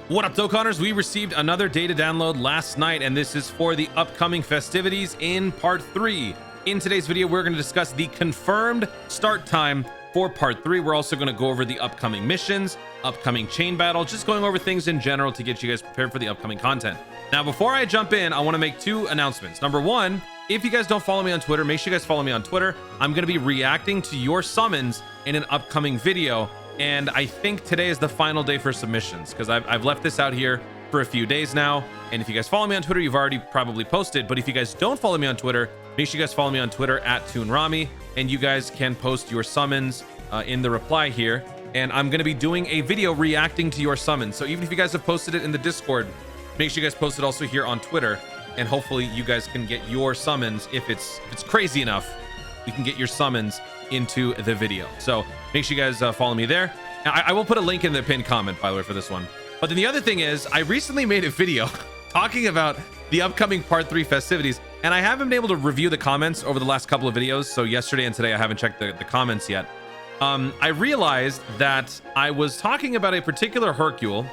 What up, Dokkanners? We received another data download last night, and this is for the upcoming festivities in part 3. In today's video, we're going to discuss the confirmed start time for part 3. We're also going to go over the upcoming missions, upcoming chain battle, just going over things in general to get you guys prepared for the upcoming content. Now, before I jump in, I want to make two announcements. Number one, if you guys don't follow me on Twitter, make sure you guys follow me on Twitter. I'm going to be reacting to your summons in an upcoming video. And I think today is the final day for submissions because I've left this out here for a few days now. And if you guys follow me on Twitter, you've already probably posted. But if you guys don't follow me on Twitter, make sure you guys follow me on Twitter at ToonRami. And you guys can post your summons in the reply here. And I'm going to be doing a video reacting to your summons. So even if you guys have posted it in the Discord, make sure you guys post it also here on Twitter. And hopefully you guys can get your summons. If it's crazy enough, you can get your summons into the video. So make sure you guys follow me there. Now, I will put a link in the pinned comment, by the way, for this one. But then the other thing is, I recently made a video talking about the upcoming part 3 festivities, and I haven't been able to review the comments over the last couple of videos. So yesterday and today, I haven't checked the comments yet. I realized that I was talking about a particular Hercule,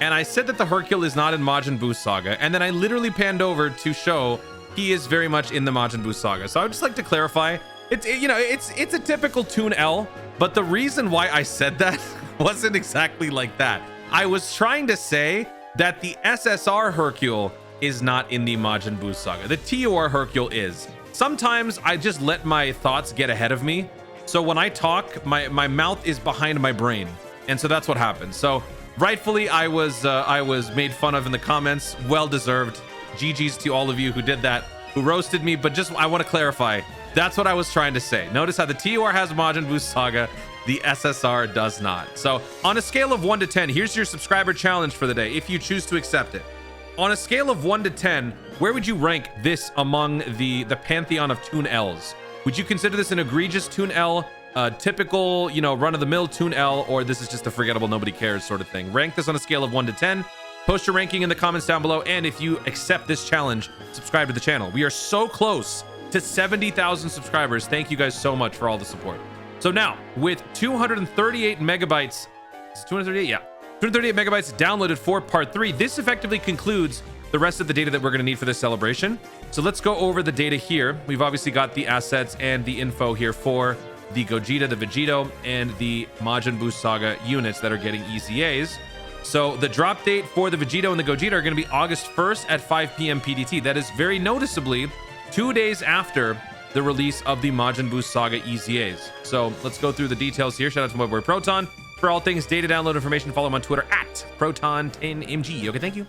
and I said that the Hercule is not in Majin Buu Saga, and then I literally panned over to show he is very much in the Majin Buu Saga. So I would just like to clarify, it's a typical Toon L, but the reason why I said that wasn't exactly like that. I was trying to say that the SSR Hercule is not in the Majin Buu Saga. The TOR Hercule is. Sometimes I just let my thoughts get ahead of me. So when I talk, my mouth is behind my brain. And so that's what happens. So rightfully, I was made fun of in the comments. Well deserved. GG's to all of you who did that, who roasted me. But just I want to clarify, that's what I was trying to say. Notice how the TOR has Majin Buu Saga, the SSR does not. So on a scale of 1 to 10, here's your subscriber challenge for the day, if you choose to accept it. On a scale of 1 to 10, where would you rank this among the pantheon of Toon Ls? Would you consider this an egregious Toon L, typical, run-of-the-mill Toon L, or this is just a forgettable, nobody cares sort of thing? Rank this on a scale of 1 to 10. Post your ranking in the comments down below, and if you accept this challenge, subscribe to the channel. We are so close to 70,000 subscribers. Thank you guys so much for all the support. So now, with 238 megabytes, is it 238? Yeah, 238 megabytes downloaded for part 3. This effectively concludes the rest of the data that we're going to need for this celebration. So let's go over the data here. We've obviously got the assets and the info here for the Gogeta, the Vegito, and the Majin Buu Saga units that are getting EZAs. So the drop date for the Vegito and the Gogeta are going to be August 1st at 5 p.m. PDT. That is very noticeably 2 days after the release of the Majin Buu Saga EZAs. So let's go through the details here. Shout out to my boy Proton. For all things data download information, follow him on Twitter at Proton10MG. Okay, thank you.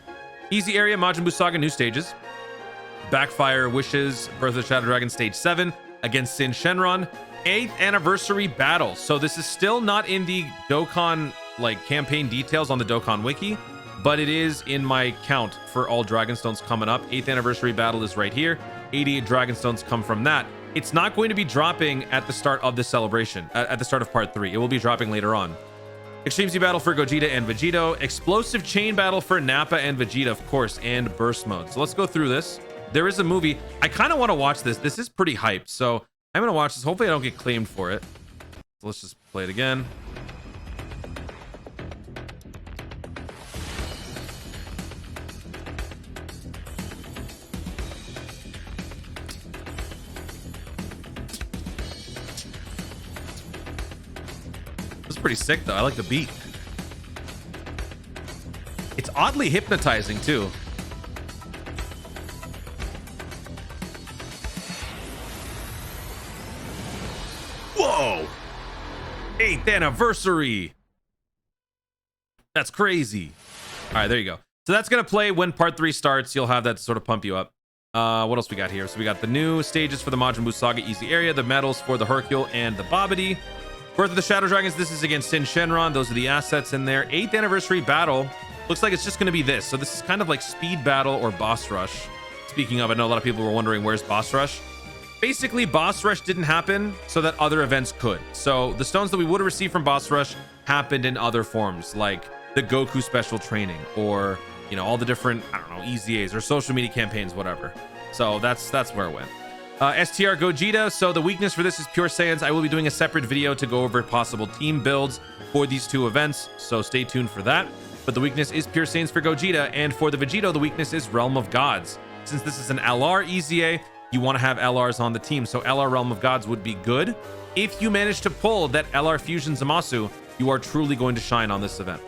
Easy area, Majin Buu Saga, new stages. Backfire, Wishes, Birth of the Shadow Dragon, Stage 7 against Sin Shenron. 8th anniversary battle. So this is still not in the Dokkan campaign details on the Dokkan Wiki, but it is in my count for all Dragonstones coming up. 8th anniversary battle is right here. 88 Dragonstones come from that. It's not going to be dropping at the start of the celebration, at the start of part 3. It will be dropping later on. Extreme Z battle for Gogeta and Vegito. Explosive chain battle for Nappa and Vegeta, of course, and burst mode. So let's go through this. There is a movie. I kind of want to watch this. This is pretty hyped. So I'm going to watch this. Hopefully I don't get claimed for it. So let's just play it again. Pretty sick though. I like the beat. It's oddly hypnotizing too. Whoa! 8th anniversary. That's crazy. All right, there you go. So that's gonna play when part 3 starts. You'll have that to sort of pump you up. What else we got here? So we got the new stages for the Majin Buu Saga Easy Area, the medals for the Hercule and the Babidi. Birth of the Shadow Dragons, this is against Sin Shenron. Those are the assets in there. 8th anniversary battle. Looks like it's just going to be this. So this is kind of like speed battle or boss rush. Speaking of, I know a lot of people were wondering where's boss rush. Basically, boss rush didn't happen so that other events could. So the stones that we would have received from boss rush happened in other forms, like the Goku special training or, all the different, EZAs or social media campaigns, whatever. So that's where it went. STR Gogeta. So the weakness for this is Pure Saiyans. I will be doing a separate video to go over possible team builds for these two events. So stay tuned for that. but the weakness is Pure Saiyans for Gogeta, and for the Vegito, the weakness is Realm of Gods. Since this is an LR EZA, you want to have LRs on the team, so LR Realm of Gods would be good. If you manage to pull that LR Fusion Zamasu, you are truly going to shine on this event.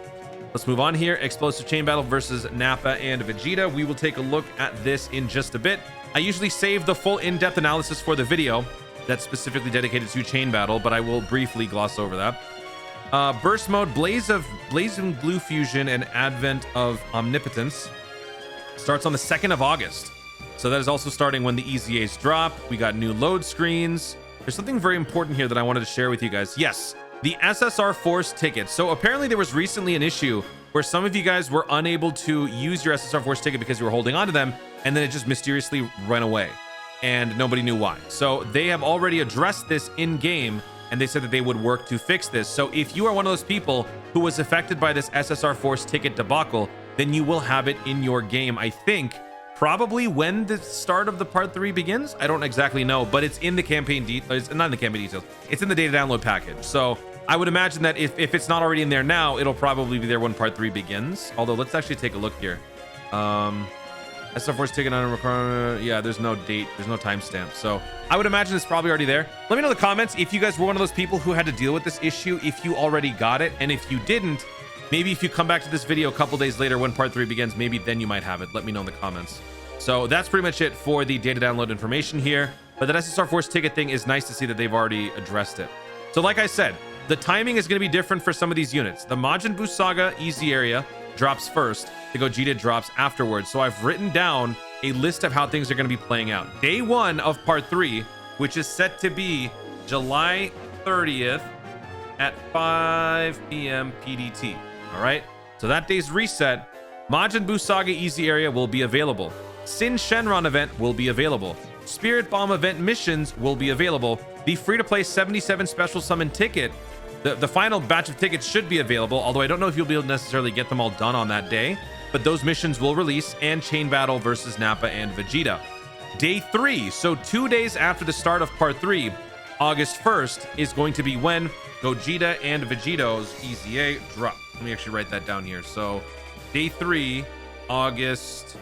Let's move on here. Explosive Chain Battle versus Nappa and Vegeta. We will take a look at this in just a bit. I usually save the full in-depth analysis for the video that's specifically dedicated to Chain Battle, but I will briefly gloss over that. Burst Mode, Blazing Blue Fusion, and Advent of Omnipotence starts on the 2nd of August. So that is also starting when the EZAs drop. We got new load screens. There's something very important here that I wanted to share with you guys. Yes, the SSR Force ticket. So apparently there was recently an issue where some of you guys were unable to use your SSR Force ticket because you were holding on to them, and then it just mysteriously ran away and nobody knew why. So they have already addressed this in game, and they said that they would work to fix this. So if you are one of those people who was affected by this SSR Force ticket debacle, then you will have it in your game, I think, probably when the start of the part 3 begins. I don't exactly know, but it's in the campaign details. It's not in the campaign details. It's in the data download package. So I would imagine that if it's not already in there now, it'll probably be there when part 3 begins. Although let's actually take a look here. SSR Force ticket on requirement. Yeah, there's no date. There's no timestamp. So I would imagine it's probably already there. Let me know in the comments if you guys were one of those people who had to deal with this issue, if you already got it. And if you didn't, maybe if you come back to this video a couple days later when part 3 begins, maybe then you might have it. Let me know in the comments. So that's pretty much it for the data download information here. But that SSR Force ticket thing is nice to see that they've already addressed it. So like I said, the timing is going to be different for some of these units. The Majin Buu Saga Easy Area drops first. The Gogeta drops afterwards. So I've written down a list of how things are going to be playing out. Day 1 of part 3, which is set to be July 30th at 5 p.m. PDT. All right. So that day's reset. Majin Buu Saga Easy Area will be available. Sin Shenron event will be available. Spirit Bomb event missions will be available. The free-to-play 77 special summon ticket, the final batch of tickets should be available, although I don't know if you'll be able to necessarily get them all done on that day, but those missions will release, and Chain Battle versus Nappa and Vegeta. Day 3, so 2 days after the start of part 3, August 1st, is going to be when Gogeta and Vegito's EZA drop. Let me actually write that down here. So day 3, August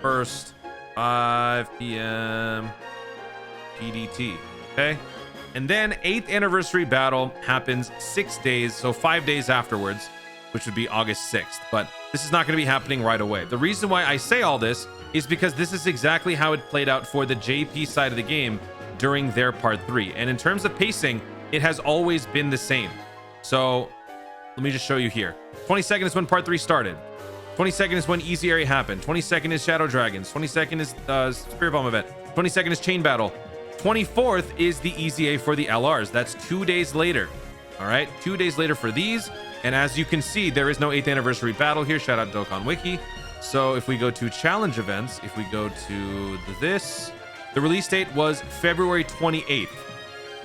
1st, 5 p.m. PDT. Okay. And then 8th anniversary battle happens 6 days, so 5 days afterwards, which would be August 6th. But this is not going to be happening right away. The reason why I say all this is because this is exactly how it played out for the JP side of the game during their part 3. And in terms of pacing, it has always been the same. So let me just show you here. 22nd is when part 3 started. 22nd is when Easy Area happened. 22nd is Shadow Dragons. 22nd is Spirit Bomb event. 22nd is Chain Battle. 24th is the EZA for the LRs. That's 2 days later. All right, 2 days later for these. And as you can see, there is no 8th anniversary battle here. Shout out Dokkan Wiki. So if we go to challenge events, if we go to this, the release date was February 28th.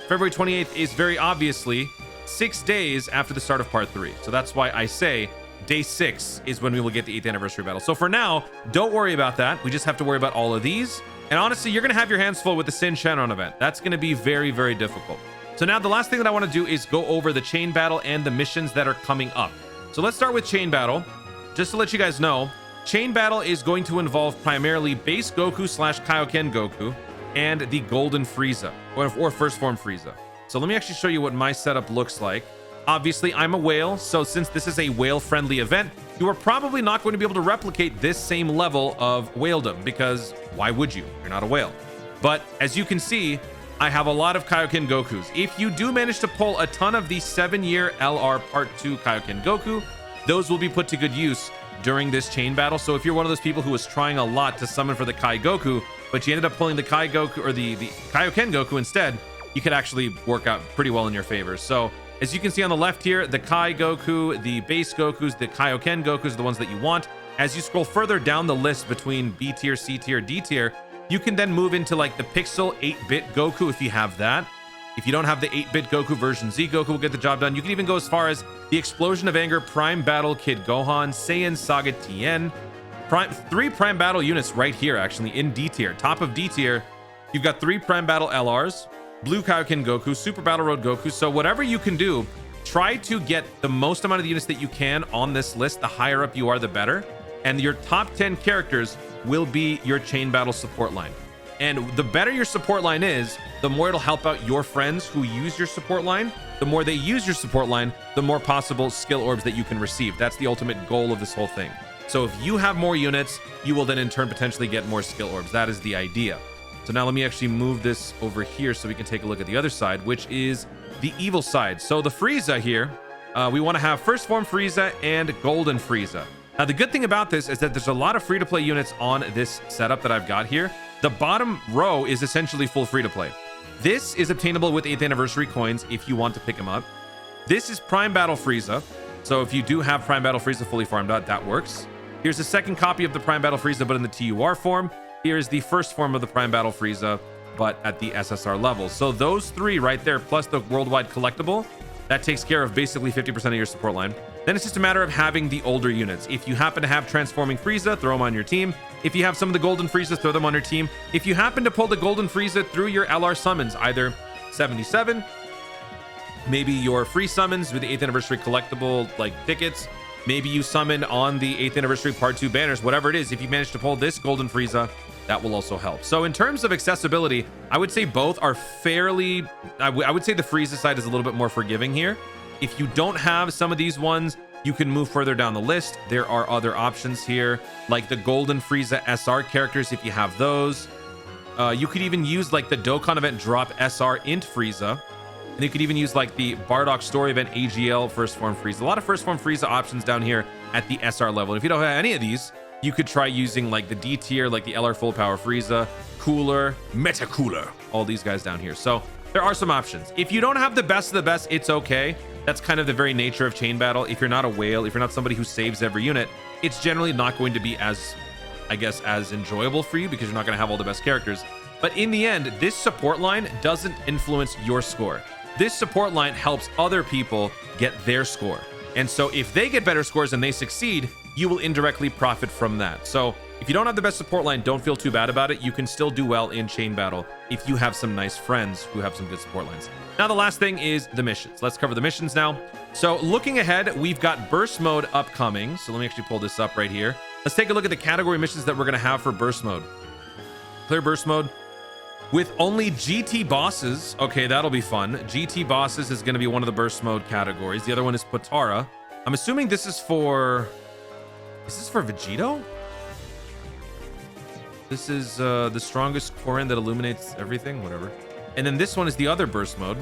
February 28th is very obviously 6 days after the start of part 3. So that's why I say day 6 is when we will get the 8th anniversary battle. So for now, don't worry about that. We just have to worry about all of these. And honestly, you're going to have your hands full with the Sin Shenron event. That's going to be very, very difficult. So now the last thing that I want to do is go over the Chain Battle and the missions that are coming up. So let's start with Chain Battle. Just to let you guys know, Chain Battle is going to involve primarily base Goku / Kaioken Goku and the Golden Frieza, or First Form Frieza. So let me actually show you what my setup looks like. Obviously, I'm a whale, so since this is a whale-friendly event, you are probably not going to be able to replicate this same level of whaledom, because why would you? You're not a whale. But as you can see, I have a lot of Kaioken Gokus. If you do manage to pull a ton of the 7-year LR Part 2 Kaioken Goku, those will be put to good use during this Chain Battle. So if you're one of those people who was trying a lot to summon for the Kai Goku, but you ended up pulling the Kai Goku or the Kaioken Goku instead, you could actually work out pretty well in your favor. So as you can see on the left here, the Kai Goku, the base Gokus, the Kaioken Gokus are the ones that you want. As you scroll further down the list between B tier, C tier, D tier, you can then move into like the Pixel 8-bit Goku if you have that. If you don't have the 8-bit Goku version, Z Goku will get the job done. You can even go as far as the Explosion of Anger Prime Battle Kid Gohan, Saiyan Saga Tien. Three Prime Battle units right here, actually, in D tier. Top of D tier, you've got 3 Prime Battle LRs, Blue Kaioken Goku, Super Battle Road Goku. So whatever you can do try to get the most amount of the units that you can on this list. The higher up you are, the better. And your top 10 characters will be your chain battle support line. And the better your support line is, the more it'll help out your friends who use your support line. The more they use your support line, the more possible skill orbs that you can receive. That's the ultimate goal of this whole thing. So if you have more units, you will then in turn potentially get more skill orbs. That is the idea. So now let me actually move this over here so we can take a look at the other side, which is the evil side. So the Frieza here, we want to have first form Frieza and golden Frieza. Now the good thing about this is that there's a lot of free-to-play units on this setup that I've got here. The bottom row is essentially full free-to-play. This is obtainable with 8th anniversary coins if you want to pick them up. This is Prime Battle Frieza. So if you do have Prime Battle Frieza fully farmed out, that works. Here's a second copy of the Prime Battle Frieza, but in the TUR form. Here's the first form of the Prime Battle Frieza, but at the SSR level. So those three right there, plus the worldwide collectible, that takes care of basically 50% of your support line. Then it's just a matter of having the older units. If you happen to have Transforming Frieza, throw them on your team. If you have some of the Golden Friezas, throw them on your team. If you happen to pull the Golden Frieza through your LR summons, either 77, maybe your free summons with the 8th anniversary collectible like tickets, maybe you summon on the 8th anniversary part 2 banners, whatever it is, if you manage to pull this Golden Frieza, that will also help. So in terms of accessibility, I would say both are fairly, I would say the Frieza side is a little bit more forgiving here. If you don't have some of these ones, you can move further down the list. There are other options here, like the Golden Frieza SR characters if you have those. You could even use like the Dokkan event drop SR int Frieza. And you could even use like the Bardock story event AGL first form Frieza. A lot of first form Frieza options down here at the SR level. If you don't have any of these, you could try using like the D tier, like the LR full power Frieza, Cooler, Meta Cooler, all these guys down here. So there are some options. If you don't have the best of the best, it's okay. That's kind of the very nature of chain battle. If you're not a whale, if you're not somebody who saves every unit, it's generally not going to be as, I guess, as enjoyable for you because you're not going to have all the best characters. But in the end, this support line doesn't influence your score. This support line helps other people get their score. And so if they get better scores and they succeed, you will indirectly profit from that. So if you don't have the best support line, don't feel too bad about it. You can still do well in chain battle if you have some nice friends who have some good support lines. Now, the last thing is the missions. Let's cover the missions now. So looking ahead, we've got burst mode upcoming. So let me actually pull this up right here. Let's take a look at the category missions that we're going to have for burst mode. Clear burst mode with only GT bosses. Okay, that'll be fun. GT bosses is going to be one of the burst mode categories. The other one is Potara. I'm assuming this is for Vegito? This is the strongest Korin that illuminates everything, whatever. And then this one is the other burst mode.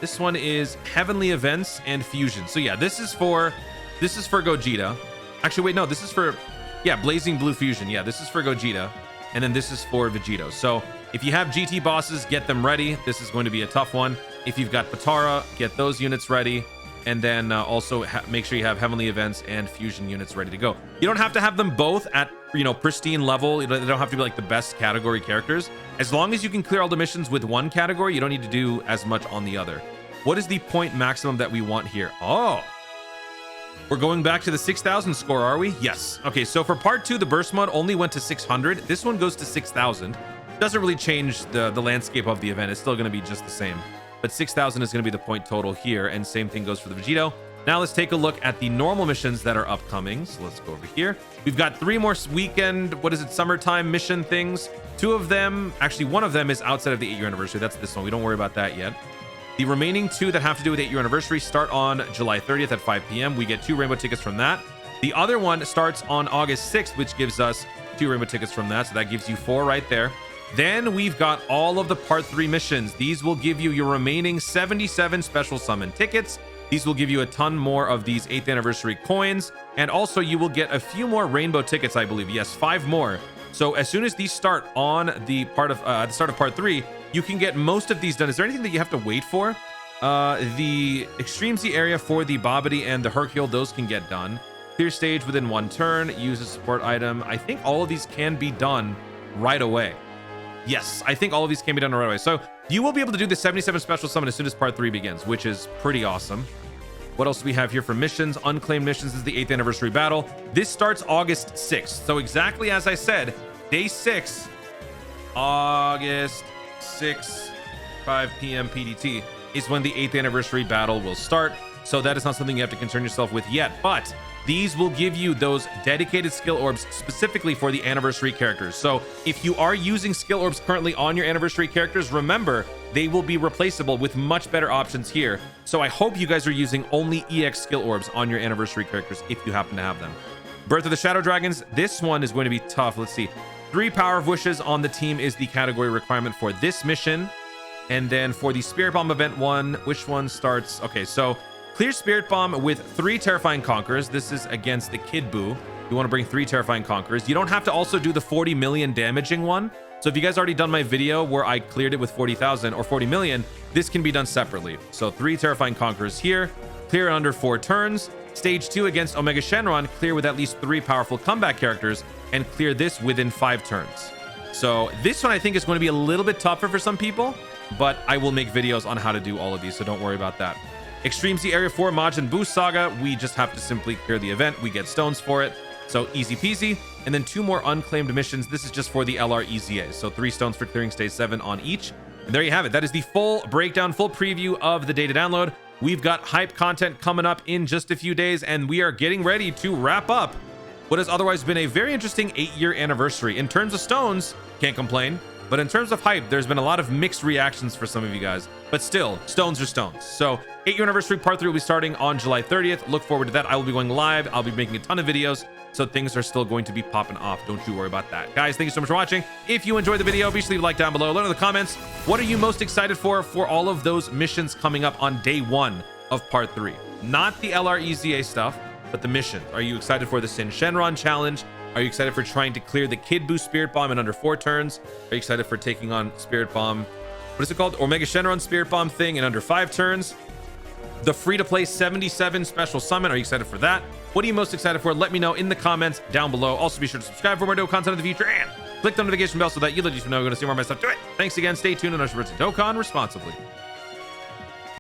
This one is Heavenly Events and Fusion. So yeah, this is for Gogeta. Actually, wait, no, this is for, yeah, Blazing Blue Fusion. Yeah, this is for Gogeta. And then this is for Vegito. So if you have GT bosses, get them ready. This is going to be a tough one. If you've got Potara, get those units ready. And then also make sure you have Heavenly Events and Fusion units ready to go. You don't have to have them both at, you know, pristine level. They don't have to be like the best category characters. As long as you can clear all the missions with one category, you don't need to do as much on the other. What is the point maximum that we want here? Oh, we're going back to the 6,000 score, are we? Yes. Okay, so for part 2, the burst mode only went to 600. This one goes to 6,000. Doesn't really change the landscape of the event. It's still going to be just the same. But 6,000 is going to be the point total here, and same thing goes for the Vegito. Now let's take a look at the normal missions that are upcoming. So let's go over here. We've got 3 more weekend, what is it, summertime mission things. 2 of them, actually 1 of them is outside of the 8-year anniversary. That's this one. We don't worry about that yet. The remaining 2 that have to do with 8-year anniversary start on July 30th at 5 p.m. We get 2 rainbow tickets from that. The other one starts on August 6th, which gives us 2 rainbow tickets from that. So that gives you 4 right there. Then we've got all of the part 3 missions. These will give you your remaining 77 special summon tickets. These will give you a ton more of these 8th anniversary coins. And also you will get a few more rainbow tickets, I believe. Yes, 5 more. So as soon as these start on the start of part 3, you can get most of these done. Is there anything that you have to wait for? The Extreme Z area for the Babidi and the Hercule, those can get done. Clear stage within 1 turn, use a support item. I think all of these can be done right away. Yes, I think all of these can be done right away. So you will be able to do the 77 special summon as soon as part 3 begins, which is pretty awesome. What else do we have here for missions? Unclaimed missions is the 8th anniversary battle. This starts August 6th. So exactly as I said, day 6, August 6th, 5 p.m. PDT. is when the 8th anniversary battle will start. So that is not something you have to concern yourself with yet, but these will give you those dedicated skill orbs specifically for the anniversary characters. So if you are using skill orbs currently on your anniversary characters, remember they will be replaceable with much better options here. So I hope you guys are using only EX skill orbs on your anniversary characters if you happen to have them. Birth of the Shadow Dragons, this one is going to be tough. Let's see. 3 Power of Wishes on the team is the category requirement for this mission. And then for the Spirit Bomb event one, which one starts? Okay, so clear Spirit Bomb with 3 Terrifying Conquerors. This is against the Kid Buu. You want to bring 3 Terrifying Conquerors. You don't have to also do the 40 million damaging one. So if you guys already done my video where I cleared it with 40,000 or 40 million, this can be done separately. So 3 Terrifying Conquerors here, clear in under 4 turns. Stage 2 against Omega Shenron, clear with at least 3 powerful comeback characters, and clear this within 5 turns. So this one I think is going to be a little bit tougher for some people, but I will make videos on how to do all of these, so don't worry about that. Extreme Z Area 4 Majin Buu Saga, we just have to simply clear the event. We get stones for it, so easy peasy. And then 2 more unclaimed missions. This is just for the LR EZA, so 3 stones for clearing stage 7 on each. And there you have it. That is the full breakdown, full preview of the data download. We've got hype content coming up in just a few days, and we are getting ready to wrap up what has otherwise been a very interesting 8-year anniversary. In terms of stones, can't complain. But in terms of hype, there's been a lot of mixed reactions for some of you guys. But still, stones are stones. So 8-year anniversary part 3 will be starting on July 30th. Look forward to that. I will be going live. I'll be making a ton of videos. So things are still going to be popping off. Don't you worry about that. Guys, thank you so much for watching. If you enjoyed the video, be sure to leave a like down below. Let me know in the comments, what are you most excited for all of those missions coming up on day 1 of part 3? Not the LREZA stuff, but the mission. Are you excited for the Sin Shenron challenge? Are you excited for trying to clear the Kid Buu Spirit Bomb in under 4 turns? Are you excited for taking on Spirit Bomb? What is it called? Omega Shenron Spirit Bomb thing in under 5 turns? The free-to-play 77 special summon. Are you excited for that? What are you most excited for? Let me know in the comments down below. Also, be sure to subscribe for more Dokkan content in the future and click the notification bell so that you let you know you're going to see more of my stuff. Do it. Thanks again. Stay tuned and Dokkan responsibly.